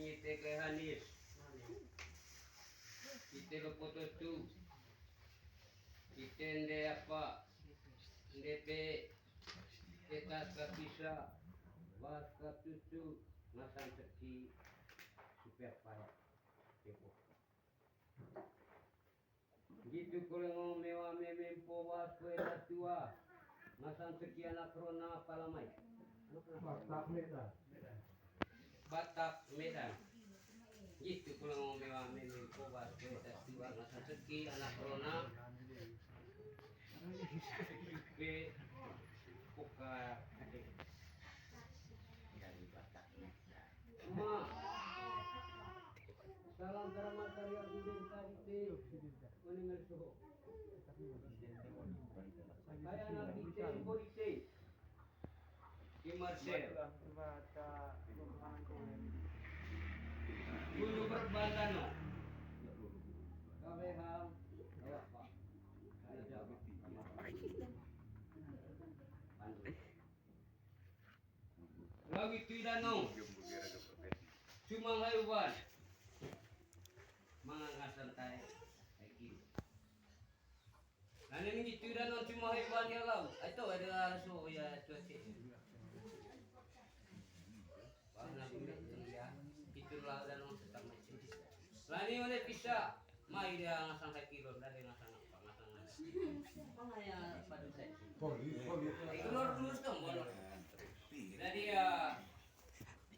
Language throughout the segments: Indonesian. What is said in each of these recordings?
Ite kay Hanis. Ite lupoto tu. Ite nde apa? Nde pe. Kita kapisa. Was kaputu. Nasan seki. Supaya payah. Tepo. Gitu kalau mewah memempo was kuela tua. Nasan seki anak rona palamai. Batak Medan. Batak Medan. Gitu kalau mewah memempo was kuela tua. Nasan seki anak rona. Pe puka adik dari Batak Medan. Ma. Salam drama karya Buden Karite. Meninggal suhu. Saya anak Ite Polite. Di Marcel. Guru Berbandano. Kabeham. Awak Pak. Ada jawab. Lagi tidak nong. Cuma hewan. Mangang santai. Nah ini tidak nong cuma hewan ya lau. Itu ada so ya cuaca. Warna biru ya. Itulah dan nong setang macam. Lani mana bisa. Mai dia ngasang 1 kilo dari ngasang apa ngasang. Mana ya pada saya. Poli. Ignor dulu tombol. Jadi ya.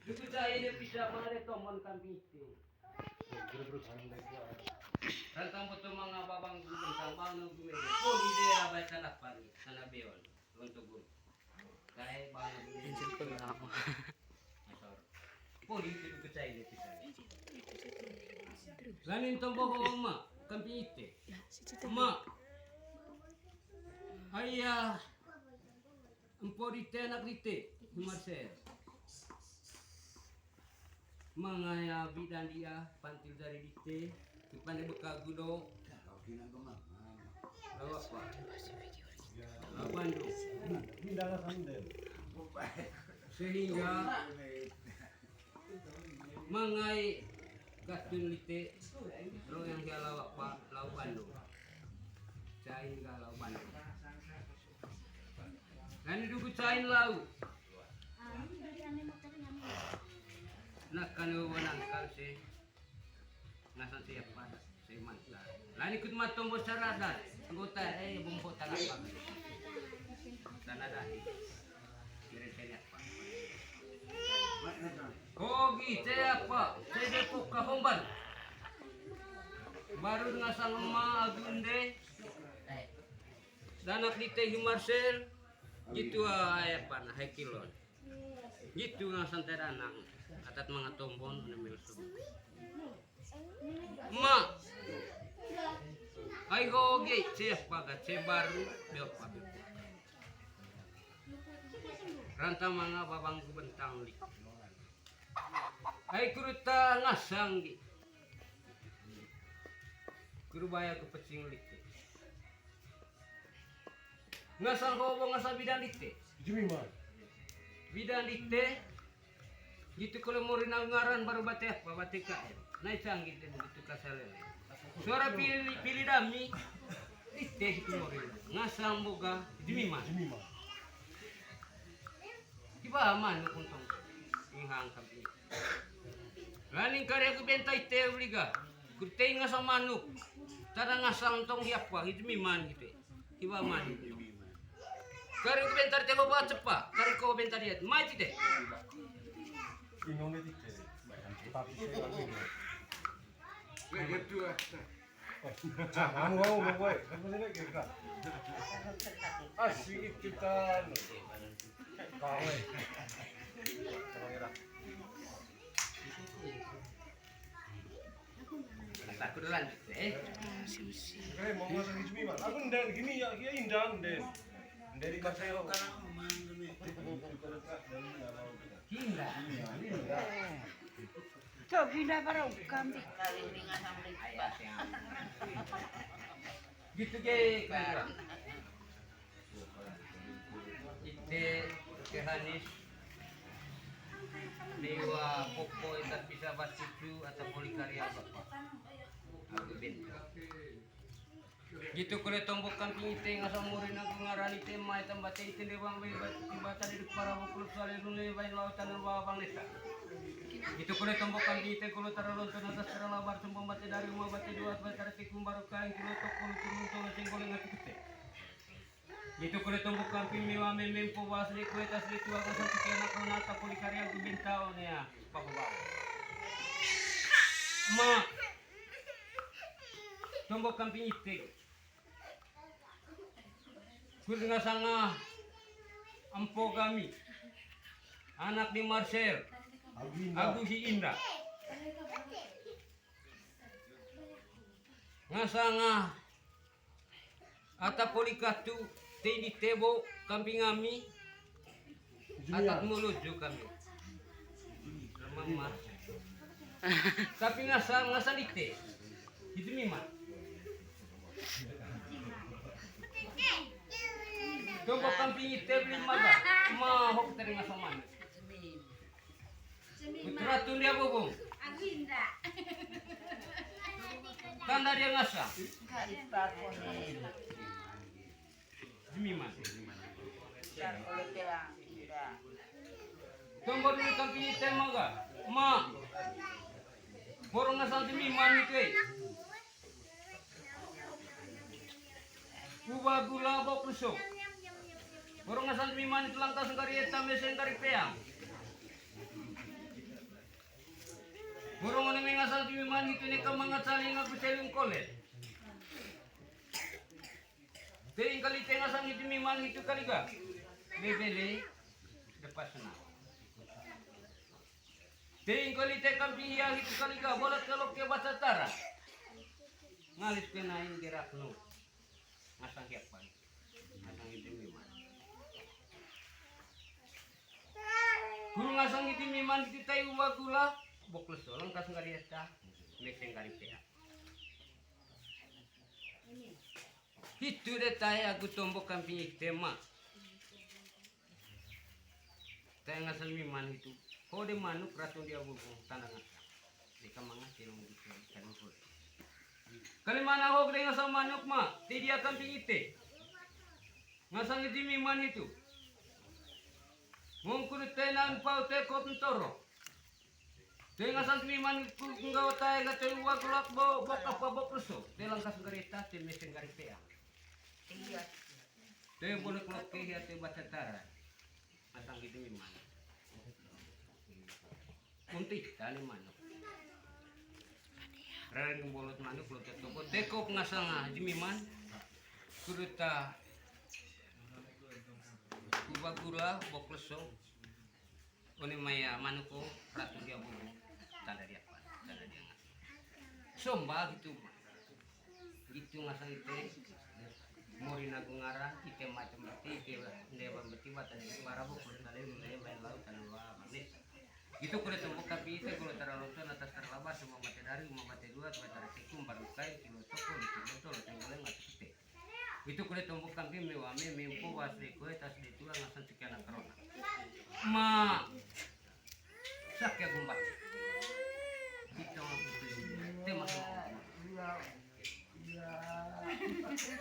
Dulu saya dia bisa mana tombol kambing itu. Rantang betul mga babang gubeng sambang ng gumere. Poli dia abay tanah pari, tanah beon, untuk guru. Kaya bang gumere. Asor. Poli itu percaya dia bisa. Lanin tombol ko ma, kambing itu. Ma. Ayah. Emporite anak rite, Marcel. Mangaya bidan dia pantil dari dite, pandai beka gudo. Lawa apa? Bandung. Pindah sandel. Sehingga mangai katun lite, lo yang dia lawa apa? Lawa Bandung. Sehingga lawa Bandung. Kan dulu cain lau. Nak kanu wanang kalse. Nasan siap pada si manta. Lain ikut matong bos saradan. Anggota bumbu tanah apa? Tanah dah. Kira-kira apa? Kogi apa? Saya depok kahomban. Baru ngasang emak agunde. Danak di teh Marcel. Gitu apa nah kilon. Gitu ngasang teranang. Atat mga tombon namil subuh. Ma. Ay goge siapa gat baru beopa. Ranta mga babang bentang li. Ay kuruta ngasang di. Kurubaya ku pecing li. Ngasang ko ngasang bidan lite. Jumiman. Bidan lite. Gitu kalau mau ngaran baru batek apa batek naik canggih dan gitu kasalele. Suara pilih dami, teh itu mau ngasang boga jemiman. Tiba aman untung inghang kami. Lain karya aku bentai teh uliga, kurtei ngasang manuk, cara ngasang tong siapa jemiman gitu. Tiba aman. Karya aku bentar teh bawa cepat, karya kau bentar dia, mati deh. Inong ni dikte. Tapi saya lagi. Begitu Jangan ngomong boy. Kamu ni kita. Asik kita. Kawai. Aku duluan. Kayak mau ngasih cumi mah. Aku ndang gini ya, indang den. Dari Marcel. Hinda. Coba pindah para kambing. Gitu ge kan. Ite ke Hanis. Dewa Popo itat bisa basicu atau polikarya bapak. Aku bento. Gitu kulit tombok kamping ite ngasam murin aku ngarani tema itam baca ite dewang bayi bata di para bukuluk soalnya nune bayi lautan dan bawang nesa. Gitu kulit tombok kamping ite kulit taralonton atas terang labar sumpah baca dari rumah baca dua baca tikum baru kain kulit tok kulit turun turun singgol ngati kute. Gitu kulit tombok kamping mewa memempo wasli kue tasli tua kasar sekian aku nata polikarya aku bintau nih ya bapak. Ma tombok kamping ite kulit ngasanga ampo kami anak di Marcel Agus si Indra ngasanga ata polikatu tini tebo kamping kami atak menuju kami mama tapi ngasang ite itu mimah tombok kamping ite beli maga mahok teri ngasang mana Utratun dia bubung. Tanda dia ngasah. Demi mas. Tombol dulu kamping ite maga. Ma. Borong ngasah demi man itu. Ubah gula bau kusuk. Borong ngasah demi man itu langkah sengkari etam sengkari peang. Burung ini mengasal di mana itu ni kamangat saling aku selung kolet. Jadi kali tengah sang itu memang itu kali ga. Bebele depan sana. Jadi kali tekam dia itu kali ga bolat kalau ke bahasa tara. Ngalis kenain gerak no. Ngasang kiapan. Ngasang itu memang. Guru ngasang itu memang itu tayu bagula. Bokles orang kasih kari esta, meseng kari pea. Itu deh tanya aku tombok kamping tema. Tanya ngasal miman itu. Kau de manuk racun dia bubung tanah ngasal. Di kamanga sih nunggu kan pun. Kali mana kau de ngasal manuk mah? Di dia kamping ite. Ngasal itu miman itu. Mungkin tenan pau tekop ntoro. Dengan santri man kunggaw tayo nga tayo wagulak bo apa bo preso. Dalam kasih garita tayo mesin garipea. Tayo boleh kelok kaya tayo baca tara. Masang gitu man. Unti tali manok. Rarang bolot manok lo teko tekop ngasanga jimiman. Kuruta kubagula bo preso. Oni maya manuko ratu dia bubu tanda dia apa tanda dia ngasih somba gitu ngasang ite mori nagu ngara ite macam berarti ite ndewa berarti batan itu marah bu kulit kalian mulai main laut tanah manis gitu kulit tumpuk tapi ite kulit terlaluan atas terlabar semua mati dari rumah mati dua tarik tikum baru kain kilo toko itu betul tinggalnya ngasih ite itu kulit tumpuk tapi mewame mempo wasri kue tas itu ngasang sekian corona ma sakya gumbak kita tema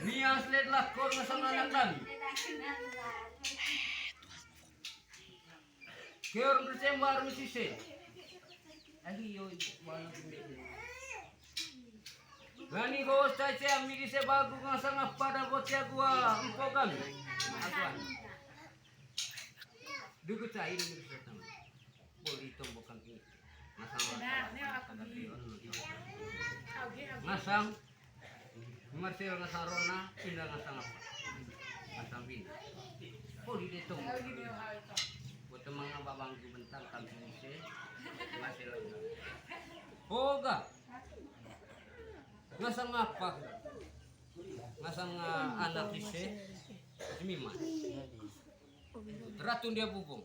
nias let lakor ngasang anak kami keur bersembar misise ali yo bala gani ko sace amiri se bagu ngasang pada bocah gua empo kami akuan dugu cair ni setan boleh tombok kamping ngasang Marcel ngasang Rona indah ngasang apa ngasang bina boleh dia tombok buat mga babang bentang kamping ise Marcel oga ngasang apa ngasang anak ise Miman Ratun dia bubung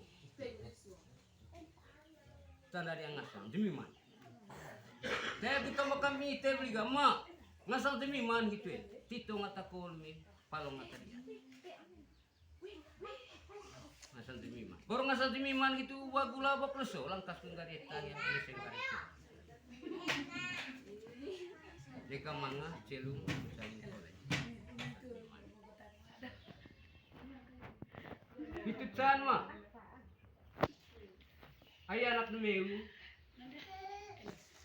tanda dia ngasang demi man saya kita makan mie teh beli gama ngasang demi man gitu ya tito ngata kolme palong ngata dia Ngasal timiman. Baru ngasal timiman gitu wagula bakleso langkas kung gareta yang iseng gareta. Deka manga celung saling kolej. Hitutan mah. Ay anak ni Meu.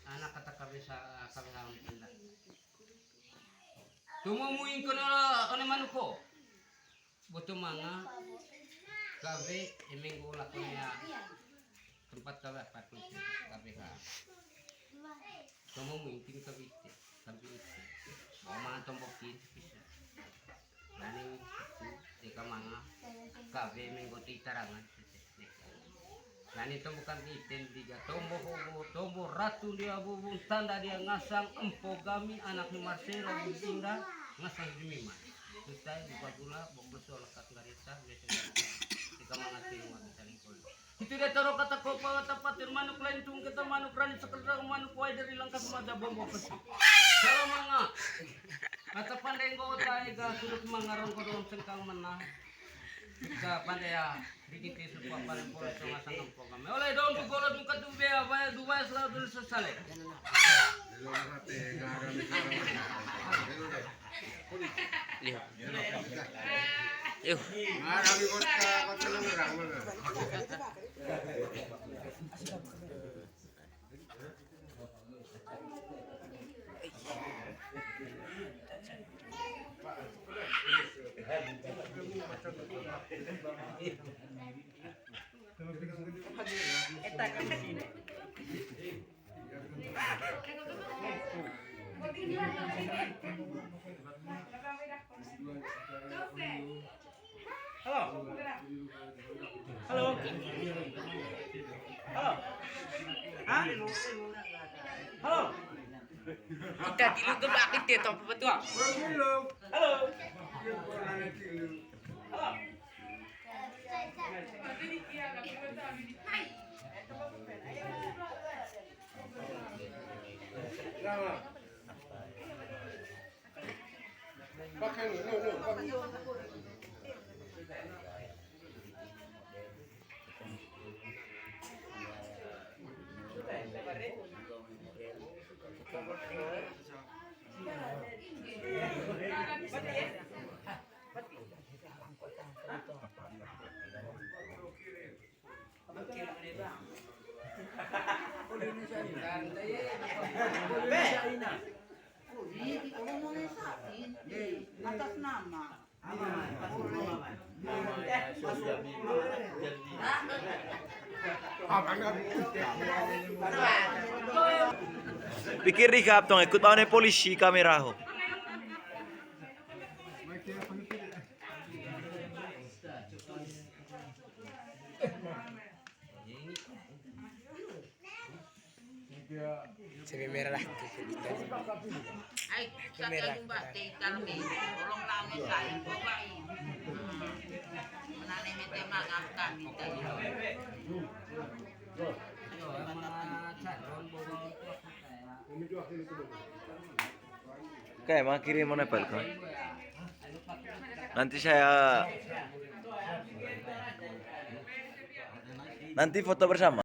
Anak kata kami sa tindak. Tumumuin ko na ano man ko. Buto mga gabi iming ulak ko niya tempat kabe patut kabe ka. Tumumuin tin kabe ite. Mga tombokin bisa. Nani di ka mga gabi iming ko titarangan. Nani bukan itin diga tombo ratu dia bubun tanda dia ngasang empogami anak ni Marcelo Bindinga ngasang jemiman. Kita buka gula bokbos lekat garita jika mengatir uang saling kol. Itu dia taruh kata ko pa tapatir manuk lain tung kita manuk rani sekedar manuk wai dari langkas mada bombo pesi. Kalau mga kata pandai ko tayo ga suluk mangarong ko doon sengkang menah. Sa pandaya dikit isu pa paling polo sa ngasang empogami. Oleh doon tu golot muka dube apa Dubai selalu dulu sesale. Yuk. Marami kota lang ramon. Halo. Halo. Halo. Hah? Halo. Kita tilu tu bakit dia top betul. Halo. Halo. Pakai no. Atas nama. Pikir di kap tong ikut bawa polisi kamera ho. Sabi merah lah. Ay, sa kayong bate, karami, tulong lang yung kain ko ba eh. Mananimit yung mga kami tayo. Kayak mau kirim mana pel kau? Nanti foto bersama.